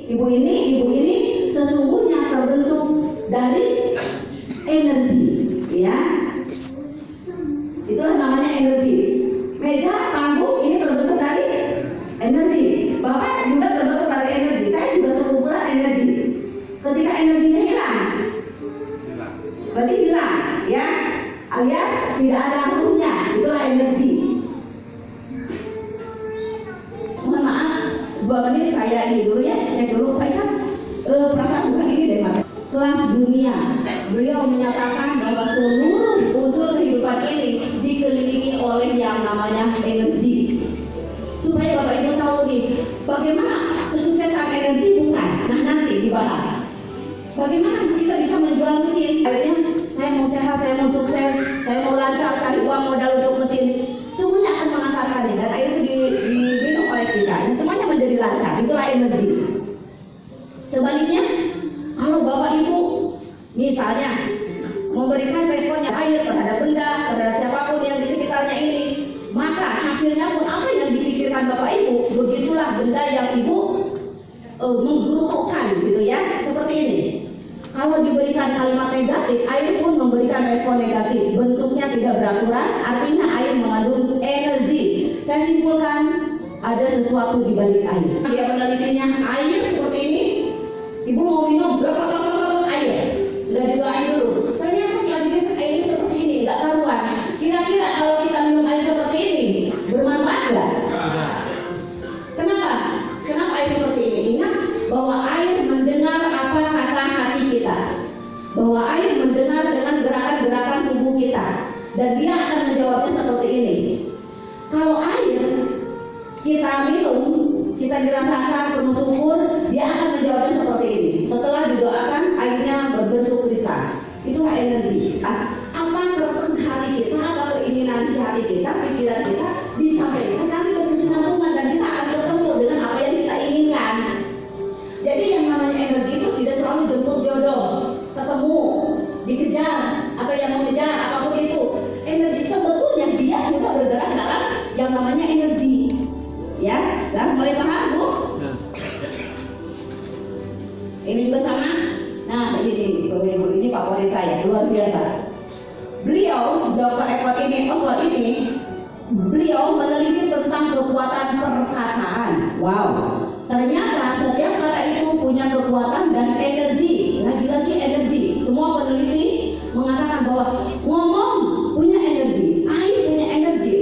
Ibu ini sesungguhnya terbentuk dari energi, ya. Itulah namanya energi. Meja, panggung ini terbentuk dari energi. Bapak juga terbentuk dari energi. Saya juga sekumpulan energi. Ketika energinya hilang, berarti hilang, ya. Alias tidak ada ruhnya. Itulah energi. Mohon maaf, 2 menit saya ini dulu ya, cek dulu Pak Isan. Perasaan bukan ini deh Pak. Kelas dunia, beliau menyatakan bahwa seluruh unsur kehidupan ini dikelilingi oleh yang namanya energi. Supaya Bapak Ibu tahu nih, bagaimana kesuksesan energi bukan. Nah, nanti dibahas. Bagaimana kita bisa menjual mesin? Akhirnya saya mau sehat, saya mau sukses, saya mau lancar, cari uang modal untuk mesin. Semuanya akan mengantarkannya dan akhirnya diminum oleh kita. Dan semuanya menjadi lancar. Itulah energi. Sebaliknya, kalau Bapak Ibu misalnya memberikan responnya air terhadap benda, terhadap siapapun yang di sekitarnya ini, maka hasilnya pun apa yang dipikirkan Bapak Ibu, begitulah benda yang Ibu menggerutukan gitu ya, seperti ini. Kalau diberikan kalimat negatif, air pun memberikan respon negatif. Bentuknya tidak beraturan, artinya air mengandung energi. Saya simpulkan ada sesuatu di balik air. Dia penelitinya air seperti ini. Ibu mau minum, air, nggak didoain dulu. Ternyata setelah dikasih air seperti ini, nggak karuan. Kira-kira kalau kita minum air seperti ini, bermanfaat nggak? Kenapa? Kenapa air seperti ini? Ingat bahwa air mendengar apa kata hati kita, bahwa air mendengar dengan gerakan-gerakan tubuh kita, dan dia akan menjawabnya seperti ini. Kalau air kita minum, kita dirasakan penuh syukur, dia akan menjawabnya seperti ini. Setelah didoakan, airnya berbentuk kristal. Itulah energi. Apa keresahan hati kita, apa keinginan hati kita, pikiran kita disampaikan nanti ke kesinambungan dan kita akan ketemu dengan apa yang kita inginkan. Jadi yang namanya energi itu tidak selalu jemput jodoh, ketemu, dikejar, atau yang mengejar apapun itu. Energi sebetulnya dia sudah bergerak dalam yang namanya energi. Ya, dan mulai paham Bu? Ini juga sama. Nah, ini Bapak Ibu, ini favorit saya, luar biasa. Beliau, Dr. Edward ini, Oswald ini, beliau meneliti tentang kekuatan perkataan. Wow, ternyata setiap kata itu punya kekuatan dan energi. Lagi-lagi energi. Semua peneliti mengatakan bahwa ngomong punya energi, air punya energi,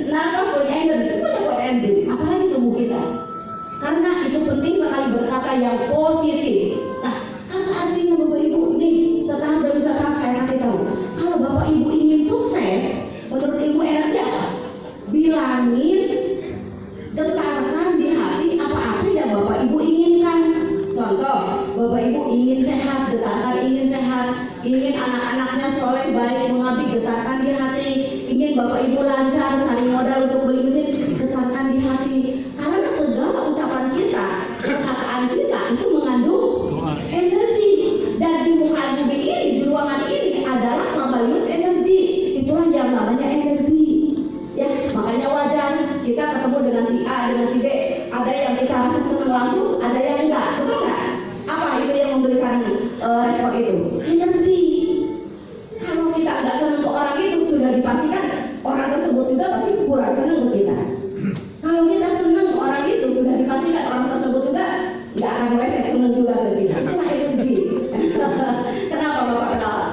nafas punya energi, semuanya punya energi. Apalagi tubuh kita. Karena itu penting sekali berkata yang positif. Nah, apa artinya Bapak Ibu? Nih, setahap demi setahap saya kasih tahu. Kalau Bapak Ibu ingin sukses, menurut ilmu energi apa? Bilangin, getarkan di hati apa-apa yang Bapak Ibu inginkan. Contoh, Bapak Ibu ingin sehat, getarkan ingin sehat. Ingin anak-anaknya soleh, baik, mengabdi, getarkan di hati. Ingin Bapak Ibu lancar, cari modal untuk beli mesin, getarkan di hati. Karena segala ucapan kita, perkataan kita itu mengandung energi. Dan di muka bumi ini, di ruangan ini adalah pembalut energi. Itulah yang namanya energi. Ya, makanya wajar kita ketemu dengan si A, dengan si B. Ada yang kita rasa senang langsung, ada yang enggak, betul nggak? Apa itu yang memberikan respon itu? Energi. Kalau kita nggak senang ke orang itu, sudah dipastikan orang tersebut juga pasti kurang senang ke kita. Kalau kita senang ke orang itu, sudah dipastikan orang tersebut juga nggak akan wesek senang juga ke kita. Itulah energi. Kenapa Bapak kenapa?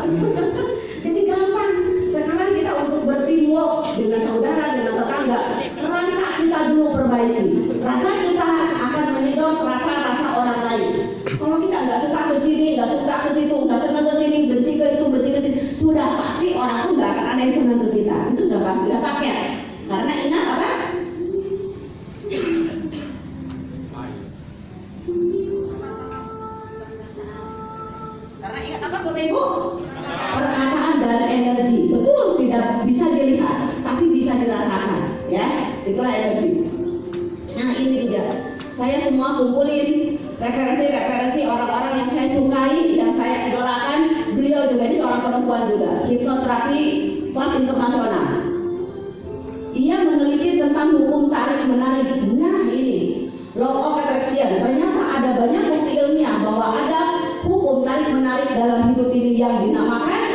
Jadi gampang. Sekarang kita untuk berteamwork dengan saudara, dengan tetangga, rasa kita dulu perbaiki. Rasa kita akan menyedot rasa-rasa orang lain. Kalau kita nggak suka ke sini, nggak suka ke situ, nggak senang ke sini, benci ke itu, benci ke sini, sudah pasti orang pun nggak akan ada yang senang ke kita. Itu sudah pasti, sudah paket. Karena ingat apa? Karena ingat apa Bapak Ibu? Perkataan dan energi. Betul, tidak bisa dilihat, tapi bisa dirasakan. Ya, itulah energi. Nah ini juga, saya semua kumpulin referensi orang-orang yang saya sukai, yang saya idolakan. Beliau juga ini seorang perempuan juga, hipnoterapi kelas internasional. Ia meneliti tentang hukum tarik menarik. Nah ini, law of attraction. Ternyata ada banyak bukti terbaik dalam hidup ini yang dinamakan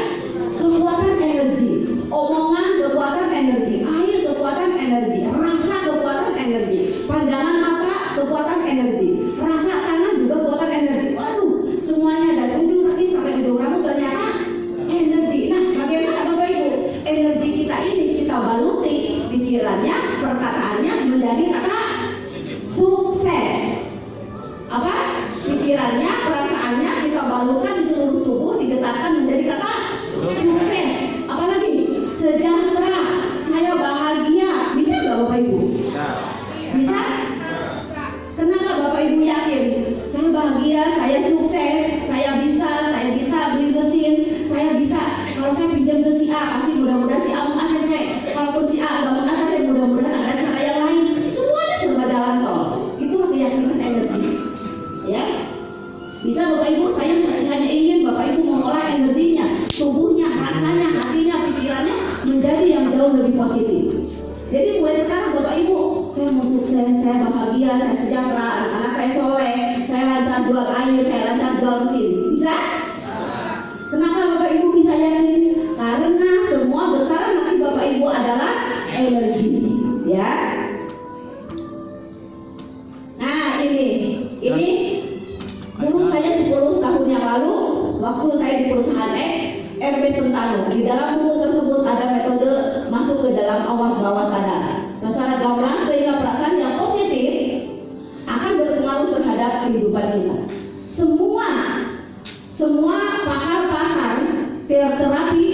kekuatan energi. Omongan kekuatan energi, air kekuatan energi, rasa kekuatan energi, pandangan mata kekuatan energi, rasa tangan juga kekuatan energi. Waduh, semuanya dari ujung kaki sampai ujung rambut ternyata energi. Nah, bagaimana Bapak Ibu? Energi kita ini kita baluti pikirannya, perkataannya menjadi kata sukses. Apa? Pikirannya, perasaannya kita balutkan di seluruh tubuh, digetarkan menjadi kata sukses. Apalagi sejahtera, saya bahagia. Bisa nggak Bapak Ibu? Bisa? Kenapa Bapak Ibu yakin? Saya bahagia, saya sukses, saya bisa beli mesin, saya bisa. Kalau saya pinjam ke si A, pasti mudah-mudahan si A mengakses saya. Kalaupun si A nggak mengakses saya, mudah-mudahan ada cara yang lain. Semuanya serba jalan tol. Itulah keyakinan energi. Ya, bisa Bapak Ibu, saya hanya ingin Bapak Ibu mengolah energinya, tubuhnya, rasanya, hatinya, pikirannya menjadi yang jauh lebih positif. Jadi mulai sekarang Bapak Ibu, saya mau sukses, saya bahagia, saya sejahtera, anak-anak saya soleh, saya lancar jual air, saya lancar jual mesin. Bisa? Kenapa Bapak Ibu bisa yakin? Karena semua getaran nanti Bapak Ibu adalah energi. Ya. Nah ini dulu saya 10 tahun yang lalu waktu saya di perusahaan RB Sentano, di dalam buku tersebut ada metode masuk ke dalam awan bawah sadar secara gamblang sehingga perasaan yang positif akan berpengaruh terhadap kehidupan kita. Semua pakar-pakar terapi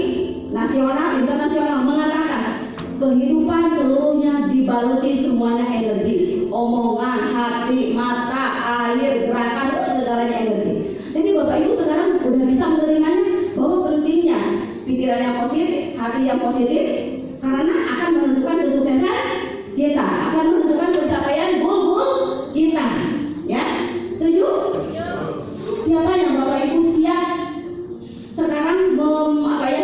nasional internasional mengatakan kehidupan seluruhnya dibaluti semuanya energi, omongan, hati, mata, air, gerakan, segalanya energi. Jadi Bapak Ibu sekarang udah bisa menerimanya bahwa pentingnya pikiran yang positif, hati yang positif, karena akan menentukan kesuksesan kita, akan menentukan pencapaian goal kita. Ya, setuju? Siapa yang Bapak Ibu siap sekarang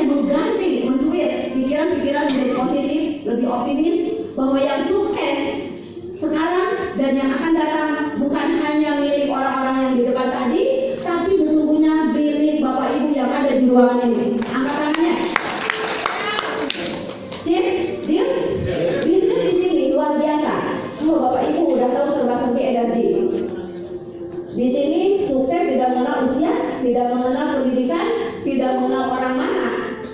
mengganti, men-switch pikiran-pikiran menjadi positif, lebih optimis bahwa yang sukses sekarang dan yang akan datang bukan hanya milik orang-orang yang di depan tadi, tapi sesungguhnya milik Bapak Ibu yang ada di ruangan ini. Angkat tangannya. Sip? Deal? Bisnis di sini luar biasa. Kalau Bapak Ibu udah tahu serba-serbi energi. Di sini sukses tidak mengenal usia, tidak mengenal pendidikan, tidak mengenal orang mana,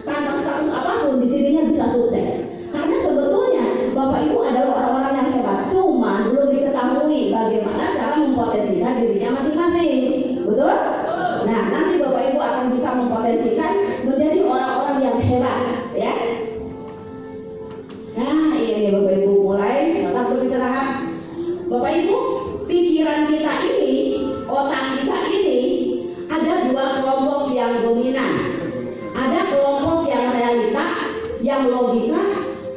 tanpa status apapun di sininya bisa sukses. Karena sebetulnya Bapak Ibu adalah orang-orang yang hebat, cuma belum diketahui bagaimana cara mempotensikan dirinya masing-masing. Betul? Nah, nanti Bapak Ibu akan bisa mempotensikan menjadi orang-orang yang hebat, ya. Nah, ini Bapak Ibu mulai tetap beristirahat. Bapak Ibu, pikiran kita ini, otak kita ini ada dua kelompok yang dominan. Ada kelompok yang realita, yang logika,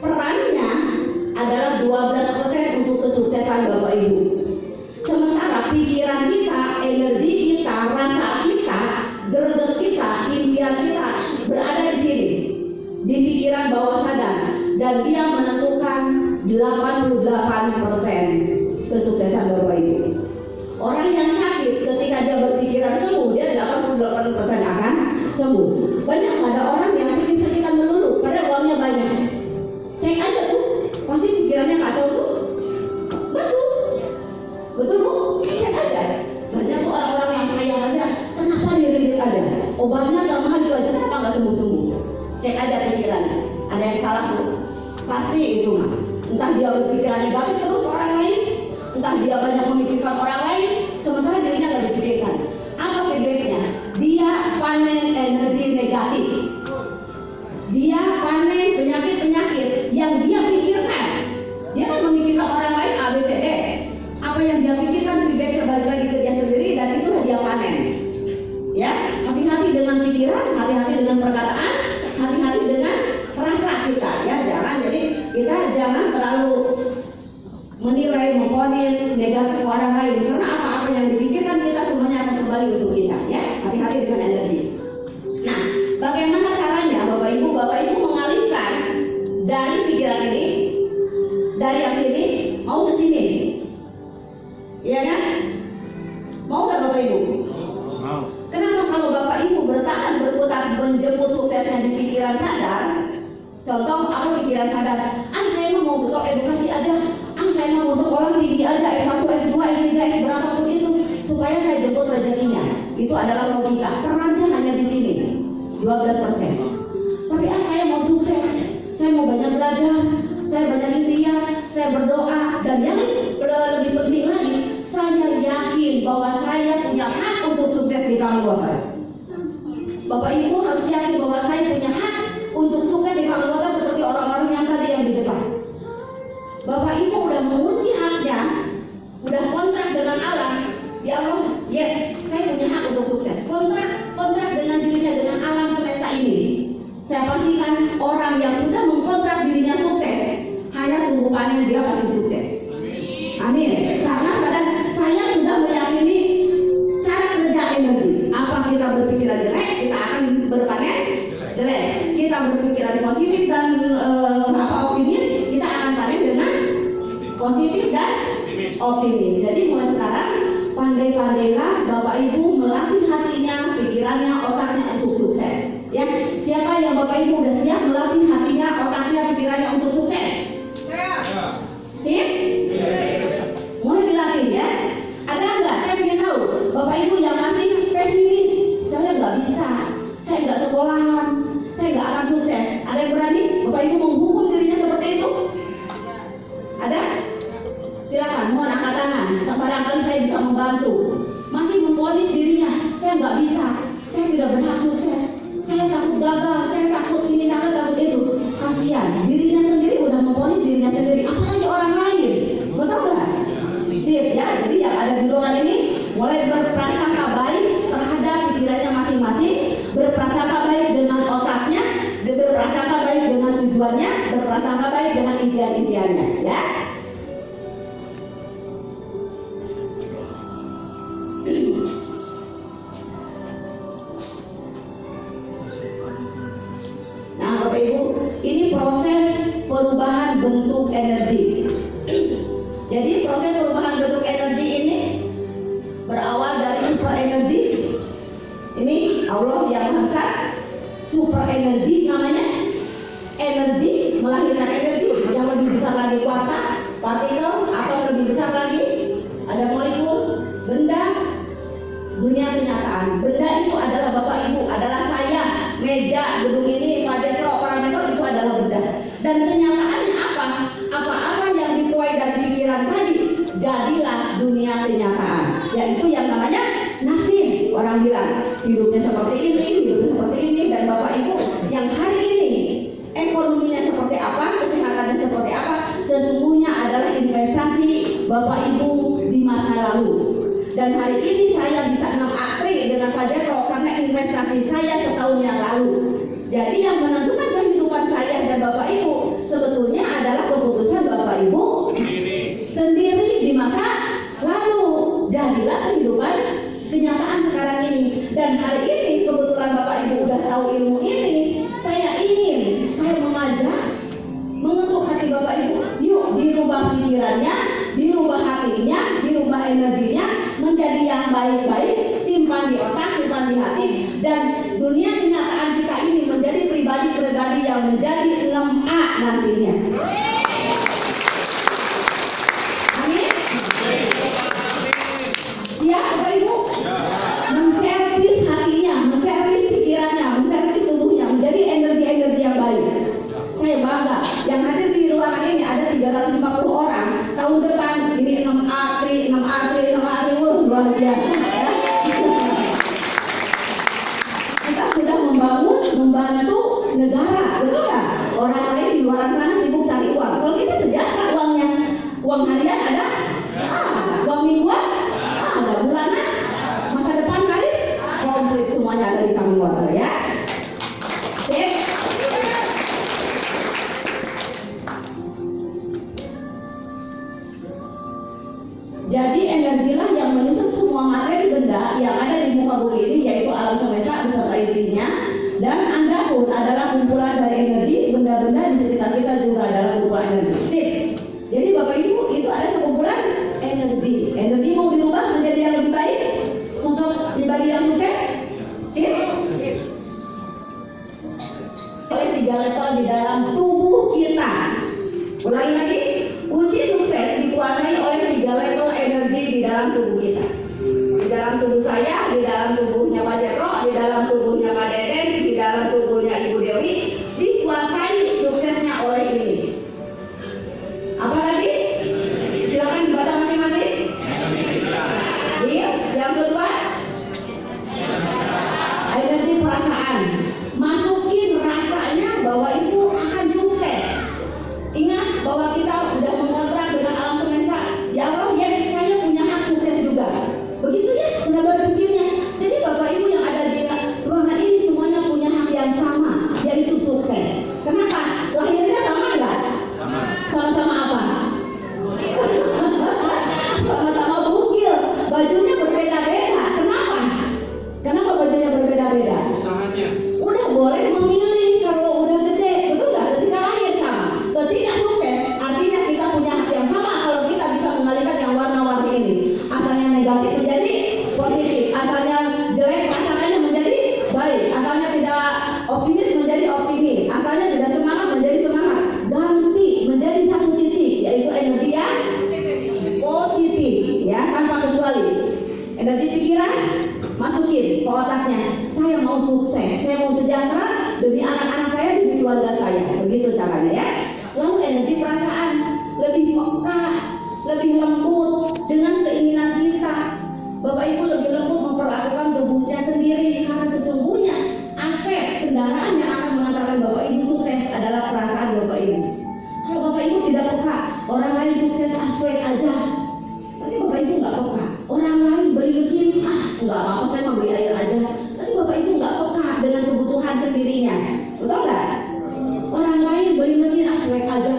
perannya adalah 12% untuk kesuksesan Bapak Ibu. Sementara pikiran kita, energi kita, rasa kita, greget kita, impian kita berada di sini, di pikiran bawah sadar, dan dia menentukan 88% kesuksesan Bapak Ibu. Orang yang sakit ketika dia berpikiran sembuh, dia 88% akan sembuh. Banyak ada orang yang sakit-sakitan melulu, padahal uangnya banyak. Cek aja tuh, pasti pikirannya kacau tuh. Betul Bu? Cek aja. Banyak tuh orang-orang yang kaya aja, kenapa diri aja? Obatnya termahal itu aja, kenapa nggak sembuh-sembuh? Cek aja pikirannya. Ada yang salah tuh. Pasti itu mah. Entah dia berpikiran negatif terus orang lain, entah dia banyak memikirkan orang lain, sementara dirinya nggak dipikirkan. Apa feedbacknya? Dia panen energi negatif. Dia panen penyakit-penyakit yang dia pikirkan. Dia kan memikirkan orang lain A, B, C, D. Apa yang dia pikirkan feedbacknya balik lagi ke dia sendiri, dan itulah dia panen. Ya, hati-hati dengan pikiran, hati-hati dengan perkataan, hati-hati dengan rasa kita. Ya, kita jangan terlalu menilai, memvonis negatif orang lain, karena apa-apa yang dipikirkan kita semuanya akan kembali untuk kita. Ya, hati-hati dengan energi. Nah, bagaimana caranya Bapak Ibu mengalihkan dari pikiran ini, dari yang sini mau ke sini, iya kan? Mau nggak Bapak Ibu? Mau. Kenapa kalau Bapak Ibu kita menjemput suksesnya di pikiran sadar, contoh apa pikiran sadar, saya mau betul edukasi aja, saya mau sekolah tinggi aja, S1, S2, S3, S berapapun itu, supaya saya jemput rezekinya. Itu adalah logika. Perannya hanya di sini 12%. Tapi saya mau sukses, saya mau banyak belajar, saya banyak ikhtiar, saya berdoa, dan yang lebih penting lagi, saya yakin bahwa saya punya hak untuk sukses di keluarga. Bapak Ibu harus yakin bahwa saya punya hak untuk sukses di keluarga seperti orang-orang yang tadi yang di depan. Bapak Ibu udah mengunci haknya, udah kontrak dengan Allah. Ya Allah, yes, saya punya hak untuk sukses. Kontrak dengan dirinya, dengan alam semesta ini. Saya pastikan orang yang sudah mengkontrak dirinya sukses, hanya tunggu panen dia pasti sukses. Amin. Karena saya sudah meyakini cara kerja energi. Apa kita berpikiran jelek, kita akan berpanen jelek. Kita berpikiran positif dan optimis, kita akan panen dengan positif dan optimis. Jadi mulai sekarang pandai-pandailah Bapak Ibu melatih hatinya, pikirannya, otaknya untuk sukses. Ya, siapa yang Bapak Ibu udah siap melatih hatinya, otaknya, pikirannya untuk sukses? Siap? Mulai dilatih ya. Ada nggak? Saya ingin tahu. Bapak Ibu yang masih pesimis, saya nggak bisa, saya nggak sekolahan, saya nggak akan sukses. Ada yang berani? Bapak Ibu menghukum dirinya seperti itu? Ada? Silakan, mohon angkat tangan. Barangkali saya bisa membantu. Masih memvonis dirinya, saya nggak bisa, saya tidak berhak sukses, saya takut gagal, saya takut ini, saya takut itu. Kasihan, dirinya sendiri udah memvonis dirinya sendiri, apalagi orang lain. Betul nggak? Sip ya. Jadi yang ada di ruangan ini mulai berprasangka baik terhadap pikirannya masing-masing, berprasangka baik dengan otaknya, berprasangka baik dengan tujuannya, berprasangka baik dengan impian-impiannya. Ya. Nah, Bapak Ibu, ini proses perubahan bentuk energi. Jadi proses perubahan bentuk energi ini berawal dari super energi. Ini Allah yang Maha Esa, super energi namanya. Energi melahirkan energi yang lebih besar lagi, kuarta, partikel, atau lebih besar lagi ada molekul, benda, dunia kenyataan. Benda itu adalah Bapak Ibu, adalah saya, meja, gedung ini, parameter itu adalah benda. Dan kenyataannya apa? Apa-apa yang dituai dari pikiran tadi, jadilah dunia kenyataan. Yaitu yang namanya nasib. Orang bilang hidupnya seperti ini, hidupnya seperti ini. Dan Bapak Ibu yang hari ini ekonominya seperti apa, kesehatannya seperti apa, sesungguhnya adalah investasi Bapak Ibu di masa lalu. Dan hari ini saya bisa 6 akri dengan Pak Jatro karena investasi saya setahun yang lalu. Jadi yang menentukan kehidupan saya dan Bapak Ibu sebetulnya adalah keputusan Bapak Ibu sendiri di masa lalu. Jadilah kehidupan kenyataan sekarang ini. Dan hari ini kebetulan Bapak Ibu udah tahu ilmu ini, saya mengajak, mengetuk hati Bapak Ibu, yuk dirubah pikirannya, dirubah hatinya, dirubah energinya menjadi yang baik-baik, simpan di otak, simpan di hati, dan dunia kenyataan kita ini menjadi pribadi-pribadi yang menjadi 6A nantinya. Amin. Siap Bapak Ibu? Menservis hatinya, menservis pikirannya, menservis tubuhnya menjadi energi-energi yang baik. Saya bangga yang hadir di ruangan ini ada 350 orang. Tahun depan ini 6 atri, luar biasa ya. Kita sudah membantu negara, betul nggak? Orang lain di luar sana sibuk cari uang. Kalau kita sejahtera uangnya, uang harian ada, uang mingguan ada, bulanan, masa depan karir komplit semuanya ada di tangan water ya. Sip. Jadi energilah yang menyusun semua materi benda yang ada di muka bumi ini, yaitu alam semesta beserta intinya. Dan Anda pun adalah kumpulan dari energi. Benda-benda di sekitar kita juga adalah kumpulan energi. Sip. Jadi Bapak Ibu itu ada sekumpulan energi. Energi mau dirubah menjadi yang lebih baik, sosok pribadi yang sukses. Sip. level di dalam tubuh kita. Ulangi lagi, kunci sukses dikuasai oleh 3 level energi di dalam tubuh kita. Di dalam tubuh saya, di dalam tubuhnya Pak Jero, di dalam tubuhnya Pak Deden, di dalam tubuhnya Ibu Dewi, dikuasai suksesnya oleh ini. Apa tadi? Silakan dibaca masing-masing. Iya, yang kedua, energi perasaan. Masukin rasanya bahwa itu akan sukses. Ingat bahwa kita sudah mengontrak dengan alam semesta. Ya Allah, yes, saya punya hak sukses juga. Begitu ya, sudah berpikirnya. Jadi Bapak Ibu yang ada di ruangan ini semuanya punya hak yang sama, yaitu sukses. Kenapa? Lahirnya sama enggak? Sama-sama apa? Sama-sama bugil. Bajunya berbeda-beda. Kenapa? Kenapa bajunya berbeda-beda? Usahanya. Udah boleh memilih kalau udah gede, betul nggak? Ketika lahir sama, ketika sukses, artinya kita punya hak yang sama kalau kita bisa mengalihkan yang warna-warni ini. Asalnya negatif menjadi positif, asalnya jelek pasangannya menjadi baik, asalnya tidak optimis menjadi optimis, asalnya tidak semangat menjadi semangat. Ganti menjadi satu titik, yaitu energi yang positif, ya, tanpa kecuali. Energi pikiran masukin ke otaknya, saya mau sukses, saya mau sejahtera demi anak-anak saya, demi keluarga saya. Begitu caranya ya. Lalu energi perasaan, lebih peka, lebih lembut dengan keinginan kita. Bapak Ibu lebih lembut memperlakukan tubuhnya sendiri, karena sesungguhnya aset kendaraan yang akan mengantarkan Bapak Ibu sukses adalah perasaan Bapak Ibu. Kalau Bapak Ibu tidak peka, orang lain sukses cuek aja, tapi Bapak Ibu nggak peka. Orang lain beli mesin, nggak apa-apa, saya mau beli air aja. Tapi Bapak Ibu nggak peka dengan kebutuhan sendirinya, betul nggak? Orang lain beli mesin, cuek aja